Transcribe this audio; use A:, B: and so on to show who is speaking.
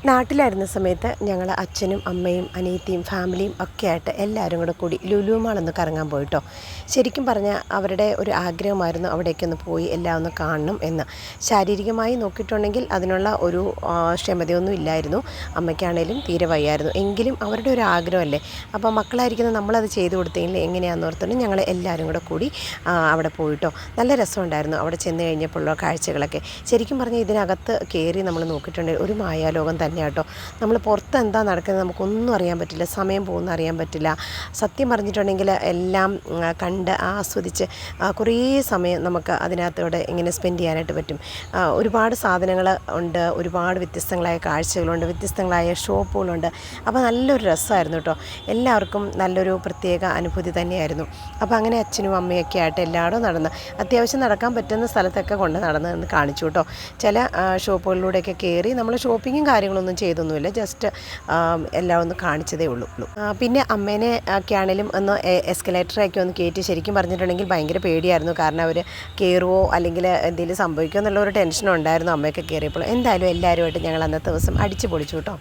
A: നാട്ടിലായിരുന്ന സമയത്ത് ഞങ്ങൾ അച്ഛനും അമ്മയും അനിയത്തിയും ഫാമിലിയും ഒക്കെ ആയിട്ട് എല്ലാവരും കൂടി ലുലു മാളൊന്ന് കറങ്ങാൻ പോയിട്ടോ. ശരിക്കും പറഞ്ഞാൽ അവരുടെ ഒരു ആഗ്രഹമായിരുന്നു അവിടേക്കൊന്ന് പോയി എല്ലാം ഒന്ന് കാണണം എന്ന്. ശാരീരികമായി നോക്കിയിട്ടുണ്ടെങ്കിൽ അതിനുള്ള ഒരു ക്ഷമതയൊന്നും ഇല്ലായിരുന്നു. അമ്മയ്ക്കാണേലും തീരെ വയ്യായിരുന്നു. എങ്കിലും അവരുടെ ഒരു ആഗ്രഹമല്ലേ, അപ്പോൾ മക്കളായിരിക്കുന്ന നമ്മളത് ചെയ്തു കൊടുത്തെങ്കിൽ എങ്ങനെയാണെന്ന് ഓർത്തുകൊണ്ട് ഞങ്ങൾ എല്ലാവരും കൂടി അവിടെ പോയിട്ടോ. നല്ല രസമുണ്ടായിരുന്നു അവിടെ ചെന്ന് കഴിഞ്ഞപ്പോഴുള്ള കാഴ്ചകളൊക്കെ. ശരിക്കും പറഞ്ഞാൽ ഇതിനകത്ത് കയറി നമ്മൾ നോക്കിയിട്ടുണ്ടെങ്കിൽ ഒരു മായാലോകം തന്നെ കേട്ടോ. നമ്മൾ പുറത്ത് എന്താ നടക്കുന്നത് നമുക്കൊന്നും അറിയാൻ പറ്റില്ല, സമയം പോകുന്ന അറിയാൻ പറ്റില്ല. സത്യം പറഞ്ഞിട്ടുണ്ടെങ്കിൽ എല്ലാം കണ്ട് ആസ്വദിച്ച് കുറേ സമയം നമുക്ക് അതിനകത്തൂടെ ഇങ്ങനെ സ്പെൻഡ് ചെയ്യാനായിട്ട് പറ്റും. ഒരുപാട് സാധനങ്ങൾ ഉണ്ട്, ഒരുപാട് വ്യത്യസ്തങ്ങളായ കാഴ്ചകളുണ്ട്, വ്യത്യസ്തങ്ങളായ ഷോപ്പുകളുണ്ട്. അപ്പോൾ നല്ലൊരു രസമായിരുന്നു കേട്ടോ. എല്ലാവർക്കും നല്ലൊരു പ്രത്യേക അനുഭൂതി തന്നെയായിരുന്നു. അപ്പോൾ അങ്ങനെ അച്ഛനും അമ്മയൊക്കെ ആയിട്ട് എല്ലായിടും നടന്ന് അത്യാവശ്യം നടക്കാൻ പറ്റുന്ന സ്ഥലത്തൊക്കെ കൊണ്ട് നടന്ന് കാണിച്ചു കേട്ടോ. ചില ഷോപ്പുകളിലൂടെയൊക്കെ കയറി നമ്മൾ ഷോപ്പിങ്ങും കാര്യങ്ങളൊന്നും ചെയ്തൊന്നുമില്ല, ജസ്റ്റ് എല്ലാം ഒന്ന് കാണിച്ചതേ ഉള്ളൂ. പിന്നെ അമ്മേനെ ഒക്കെ ആണെങ്കിലും ഒന്ന് എസ്കലേറ്ററൊക്കെ ഒന്ന് കയറ്റി. ശരിക്കും പറഞ്ഞിട്ടുണ്ടെങ്കിൽ ഭയങ്കര പേടിയായിരുന്നു, കാരണം അവർ കയറുമോ അല്ലെങ്കിൽ എന്തെങ്കിലും സംഭവിക്കുമോ എന്നുള്ള ഒരു ടെൻഷനുണ്ടായിരുന്നു അമ്മയൊക്കെ കയറിയപ്പോൾ. എന്തായാലും എല്ലാവരുമായിട്ട് ഞങ്ങൾ അന്നത്തെ ദിവസം അടിച്ചു പൊളിച്ചു കേട്ടോ.